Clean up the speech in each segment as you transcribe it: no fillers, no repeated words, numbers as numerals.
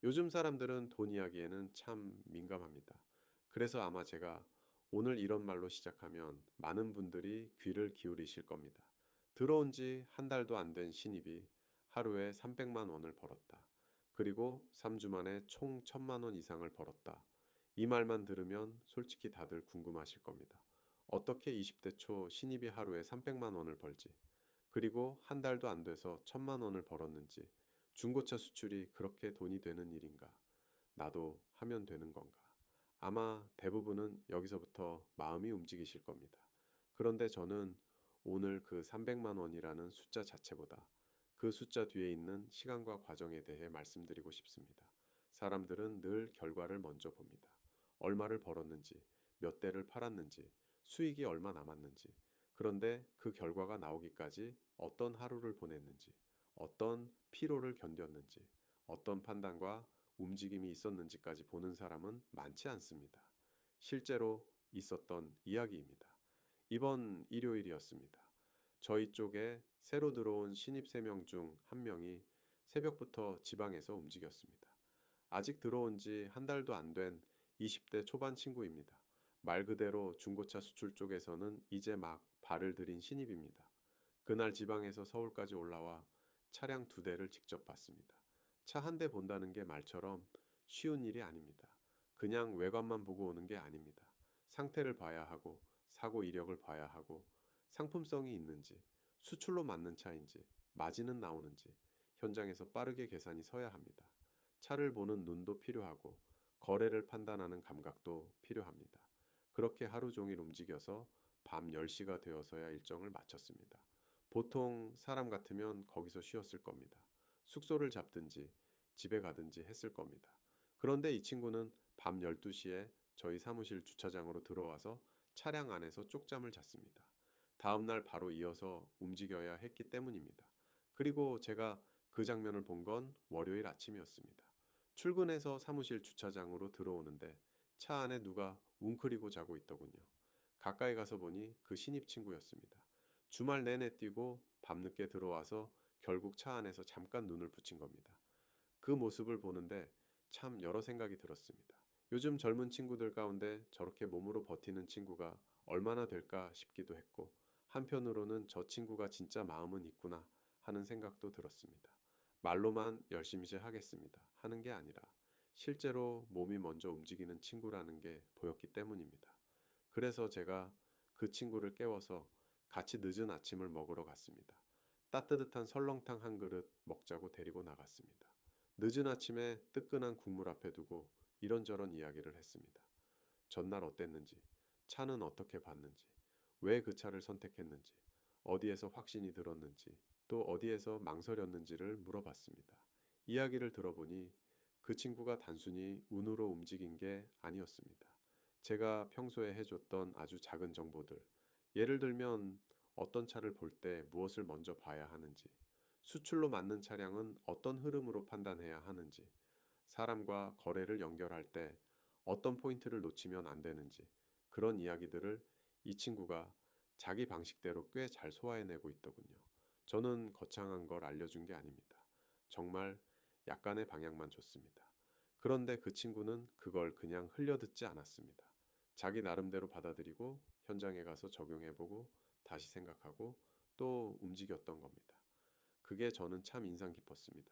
요즘 사람들은 돈 이야기에는 참 민감합니다. 그래서 아마 제가 오늘 이런 말로 시작하면 많은 분들이 귀를 기울이실 겁니다. 들어온 지 한 달도 안 된 신입이 하루에 300만 원을 벌었다. 그리고 3주 만에 총 1000만 원 이상을 벌었다. 이 말만 들으면 솔직히 다들 궁금하실 겁니다. 어떻게 20대 초 신입이 하루에 300만 원을 벌지? 그리고 한 달도 안 돼서 1000만 원을 벌었는지 중고차 수출이 그렇게 돈이 되는 일인가? 나도 하면 되는 건가? 아마 대부분은 여기서부터 마음이 움직이실 겁니다. 그런데 저는 오늘 그 300만 원이라는 숫자 자체보다 그 숫자 뒤에 있는 시간과 과정에 대해 말씀드리고 싶습니다. 사람들은 늘 결과를 먼저 봅니다. 얼마를 벌었는지, 몇 대를 팔았는지, 수익이 얼마 남았는지, 그런데 그 결과가 나오기까지 어떤 하루를 보냈는지, 어떤 피로를 견뎠는지, 어떤 판단과 움직임이 있었는지까지 보는 사람은 많지 않습니다. 실제로 있었던 이야기입니다. 이번 일요일이었습니다. 저희 쪽에 새로 들어온 신입 3명 중 한 명이 새벽부터 지방에서 움직였습니다. 아직 들어온 지 한 달도 안 된 20대 초반 친구입니다. 말 그대로 중고차 수출 쪽에서는 이제 막 발을 들인 신입입니다. 그날 지방에서 서울까지 올라와 차량 2대를 직접 봤습니다. 차 한 대 본다는 게 말처럼 쉬운 일이 아닙니다. 그냥 외관만 보고 오는 게 아닙니다. 상태를 봐야 하고, 사고 이력을 봐야 하고, 상품성이 있는지, 수출로 맞는 차인지, 마진은 나오는지, 현장에서 빠르게 계산이 서야 합니다. 차를 보는 눈도 필요하고, 거래를 판단하는 감각도 필요합니다. 그렇게 하루 종일 움직여서 밤 10시가 되어서야 일정을 마쳤습니다. 보통 사람 같으면 거기서 쉬었을 겁니다. 숙소를 잡든지 집에 가든지 했을 겁니다. 그런데 이 친구는 밤 12시에 저희 사무실 주차장으로 들어와서 차량 안에서 쪽잠을 잤습니다. 다음날 바로 이어서 움직여야 했기 때문입니다. 그리고 제가 그 장면을 본 건 월요일 아침이었습니다. 출근해서 사무실 주차장으로 들어오는데 차 안에 누가 웅크리고 자고 있더군요. 가까이 가서 보니 그 신입 친구였습니다. 주말 내내 뛰고 밤늦게 들어와서 결국 차 안에서 잠깐 눈을 붙인 겁니다. 그 모습을 보는데 참 여러 생각이 들었습니다. 요즘 젊은 친구들 가운데 저렇게 몸으로 버티는 친구가 얼마나 될까 싶기도 했고, 한편으로는 저 친구가 진짜 마음은 있구나 하는 생각도 들었습니다. 말로만 열심히 하겠습니다 하는 게 아니라 실제로 몸이 먼저 움직이는 친구라는 게 보였기 때문입니다. 그래서 제가 그 친구를 깨워서 같이 늦은 아침을 먹으러 갔습니다. 따뜻한 설렁탕 한 그릇 먹자고 데리고 나갔습니다. 늦은 아침에 뜨끈한 국물 앞에 두고 이런저런 이야기를 했습니다. 전날 어땠는지, 차는 어떻게 봤는지, 왜 그 차를 선택했는지, 어디에서 확신이 들었는지, 또 어디에서 망설였는지를 물어봤습니다. 이야기를 들어보니 그 친구가 단순히 운으로 움직인 게 아니었습니다. 제가 평소에 해줬던 아주 작은 정보들, 예를 들면 어떤 차를 볼 때 무엇을 먼저 봐야 하는지, 수출로 맞는 차량은 어떤 흐름으로 판단해야 하는지, 사람과 거래를 연결할 때 어떤 포인트를 놓치면 안 되는지, 그런 이야기들을 이 친구가 자기 방식대로 꽤 잘 소화해내고 있더군요. 저는 거창한 걸 알려준 게 아닙니다. 정말 약간의 방향만 줬습니다. 그런데 그 친구는 그걸 그냥 흘려듣지 않았습니다. 자기 나름대로 받아들이고 현장에 가서 적용해보고 다시 생각하고 또 움직였던 겁니다. 그게 저는 참 인상 깊었습니다.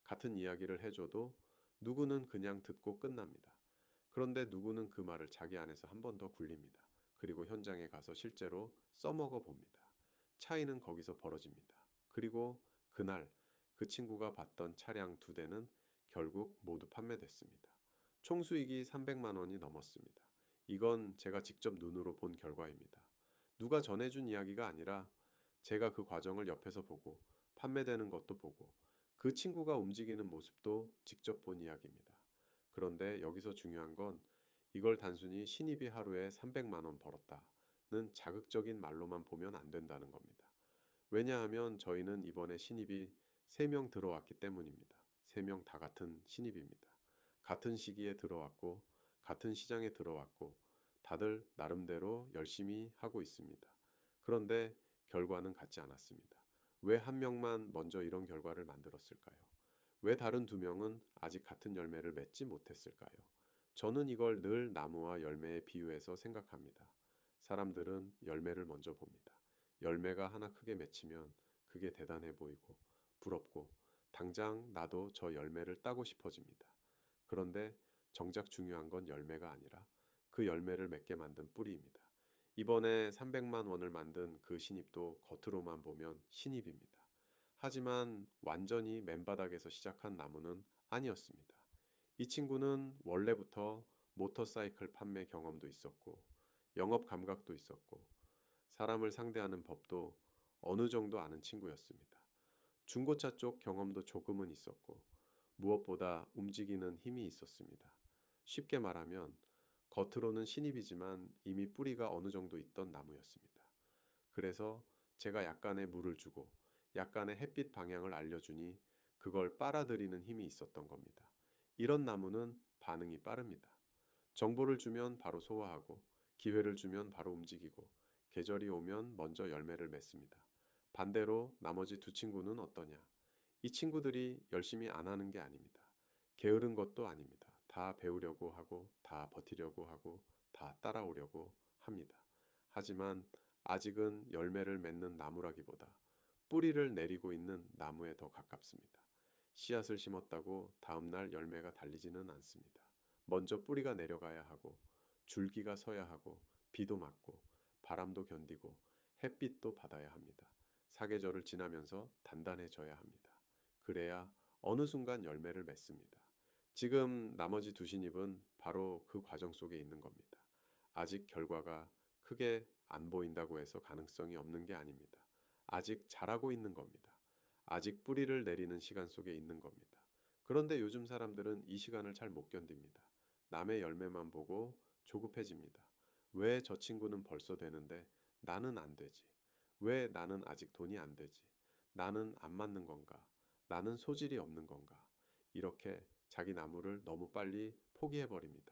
같은 이야기를 해줘도 누구는 그냥 듣고 끝납니다. 그런데 누구는 그 말을 자기 안에서 한 번 더 굴립니다. 그리고 현장에 가서 실제로 써먹어 봅니다. 차이는 거기서 벌어집니다. 그리고 그날 그 친구가 봤던 차량 2대는 결국 모두 판매됐습니다. 총 수익이 300만 원이 넘었습니다. 이건 제가 직접 눈으로 본 결과입니다. 누가 전해준 이야기가 아니라 제가 그 과정을 옆에서 보고 판매되는 것도 보고 그 친구가 움직이는 모습도 직접 본 이야기입니다. 그런데 여기서 중요한 건 이걸 단순히 신입이 하루에 300만 원 벌었다는 자극적인 말로만 보면 안 된다는 겁니다. 왜냐하면 저희는 이번에 신입이 3명 들어왔기 때문입니다. 3명 다 같은 신입입니다. 같은 시기에 들어왔고, 같은 시장에 들어왔고, 다들 나름대로 열심히 하고 있습니다. 그런데 결과는 같지 않았습니다. 왜 한 명만 먼저 이런 결과를 만들었을까요? 왜 다른 두 명은 아직 같은 열매를 맺지 못했을까요? 저는 이걸 늘 나무와 열매에 비유해서 생각합니다. 사람들은 열매를 먼저 봅니다. 열매가 하나 크게 맺히면 그게 대단해 보이고 부럽고 당장 나도 저 열매를 따고 싶어집니다. 그런데 정작 중요한 건 열매가 아니라 그 열매를 맺게 만든 뿌리입니다. 이번에 300만 원을 만든 그 신입도 겉으로만 보면 신입입니다. 하지만 완전히 맨바닥에서 시작한 나무는 아니었습니다. 이 친구는 원래부터 모터사이클 판매 경험도 있었고, 영업 감각도 있었고, 사람을 상대하는 법도 어느 정도 아는 친구였습니다. 중고차 쪽 경험도 조금은 있었고, 무엇보다 움직이는 힘이 있었습니다. 쉽게 말하면, 겉으로는 신입이지만 이미 뿌리가 어느 정도 있던 나무였습니다. 그래서 제가 약간의 물을 주고 약간의 햇빛 방향을 알려주니 그걸 빨아들이는 힘이 있었던 겁니다. 이런 나무는 반응이 빠릅니다. 정보를 주면 바로 소화하고 기회를 주면 바로 움직이고 계절이 오면 먼저 열매를 맺습니다. 반대로 나머지 두 친구는 어떠냐? 이 친구들이 열심히 안 하는 게 아닙니다. 게으른 것도 아닙니다. 다 배우려고 하고 다 버티려고 하고 다 따라오려고 합니다. 하지만 아직은 열매를 맺는 나무라기보다 뿌리를 내리고 있는 나무에 더 가깝습니다. 씨앗을 심었다고 다음날 열매가 달리지는 않습니다. 먼저 뿌리가 내려가야 하고 줄기가 서야 하고 비도 맞고 바람도 견디고 햇빛도 받아야 합니다. 사계절을 지나면서 단단해져야 합니다. 그래야 어느 순간 열매를 맺습니다. 지금 나머지 두 신입은 바로 그 과정 속에 있는 겁니다. 아직 결과가 크게 안 보인다고 해서 가능성이 없는 게 아닙니다. 아직 자라고 있는 겁니다. 아직 뿌리를 내리는 시간 속에 있는 겁니다. 그런데 요즘 사람들은 이 시간을 잘 못 견딥니다. 남의 열매만 보고 조급해집니다. 왜 저 친구는 벌써 되는데 나는 안 되지? 왜 나는 아직 돈이 안 되지? 나는 안 맞는 건가? 나는 소질이 없는 건가? 이렇게 자기 나무를 너무 빨리 포기해버립니다.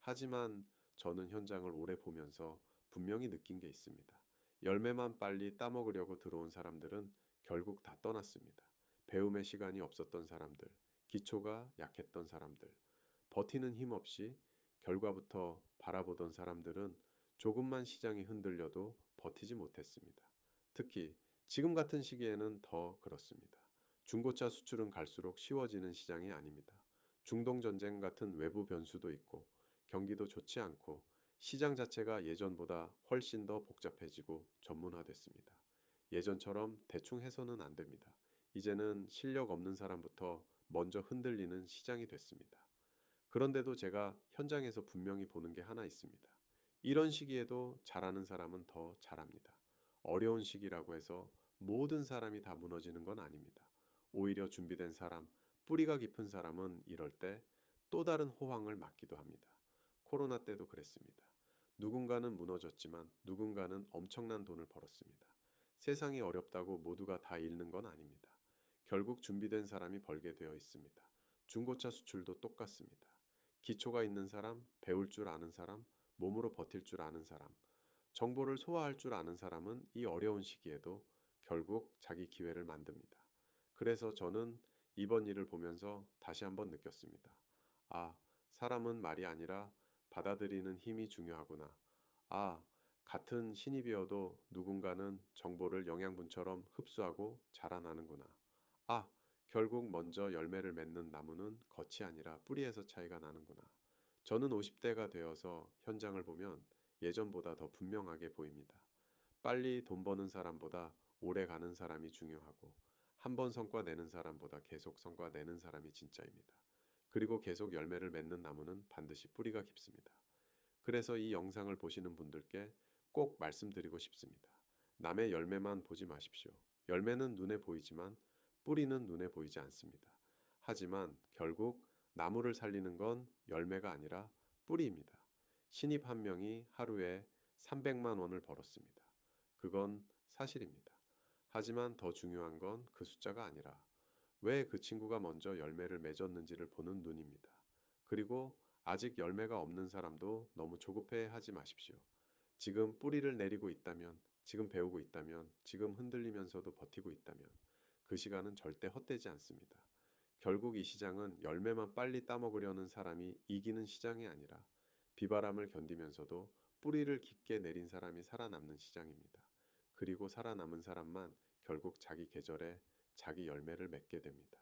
하지만 저는 현장을 오래 보면서 분명히 느낀 게 있습니다. 열매만 빨리 따먹으려고 들어온 사람들은 결국 다 떠났습니다. 배움의 시간이 없었던 사람들, 기초가 약했던 사람들, 버티는 힘 없이 결과부터 바라보던 사람들은 조금만 시장이 흔들려도 버티지 못했습니다. 특히 지금 같은 시기에는 더 그렇습니다. 중고차 수출은 갈수록 쉬워지는 시장이 아닙니다. 중동 전쟁 같은 외부 변수도 있고 경기도 좋지 않고 시장 자체가 예전보다 훨씬 더 복잡해지고 전문화됐습니다. 예전처럼 대충 해서는 안 됩니다. 이제는 실력 없는 사람부터 먼저 흔들리는 시장이 됐습니다. 그런데도 제가 현장에서 분명히 보는 게 하나 있습니다. 이런 시기에도 잘하는 사람은 더 잘합니다. 어려운 시기라고 해서 모든 사람이 다 무너지는 건 아닙니다. 오히려 준비된 사람, 뿌리가 깊은 사람은 이럴 때 또 다른 호황을 맞기도 합니다. 코로나 때도 그랬습니다. 누군가는 무너졌지만 누군가는 엄청난 돈을 벌었습니다. 세상이 어렵다고 모두가 다 잃는 건 아닙니다. 결국 준비된 사람이 벌게 되어 있습니다. 중고차 수출도 똑같습니다. 기초가 있는 사람, 배울 줄 아는 사람, 몸으로 버틸 줄 아는 사람, 정보를 소화할 줄 아는 사람은 이 어려운 시기에도 결국 자기 기회를 만듭니다. 그래서 저는 이번 일을 보면서 다시 한번 느꼈습니다. 아, 사람은 말이 아니라 받아들이는 힘이 중요하구나. 아, 같은 신입이어도 누군가는 정보를 영양분처럼 흡수하고 자라나는구나. 아, 결국 먼저 열매를 맺는 나무는 겉이 아니라 뿌리에서 차이가 나는구나. 저는 50대가 되어서 현장을 보면 예전보다 더 분명하게 보입니다. 빨리 돈 버는 사람보다 오래 가는 사람이 중요하고 한 번 성과 내는 사람보다 계속 성과 내는 사람이 진짜입니다. 그리고 계속 열매를 맺는 나무는 반드시 뿌리가 깊습니다. 그래서 이 영상을 보시는 분들께 꼭 말씀드리고 싶습니다. 남의 열매만 보지 마십시오. 열매는 눈에 보이지만 뿌리는 눈에 보이지 않습니다. 하지만 결국 나무를 살리는 건 열매가 아니라 뿌리입니다. 신입 한 명이 하루에 300만 원을 벌었습니다. 그건 사실입니다. 하지만 더 중요한 건 그 숫자가 아니라 왜 그 친구가 먼저 열매를 맺었는지를 보는 눈입니다. 그리고 아직 열매가 없는 사람도 너무 조급해 하지 마십시오. 지금 뿌리를 내리고 있다면, 지금 배우고 있다면, 지금 흔들리면서도 버티고 있다면 그 시간은 절대 헛되지 않습니다. 결국 이 시장은 열매만 빨리 따먹으려는 사람이 이기는 시장이 아니라 비바람을 견디면서도 뿌리를 깊게 내린 사람이 살아남는 시장입니다. 그리고 살아남은 사람만 결국 자기 계절에 자기 열매를 맺게 됩니다.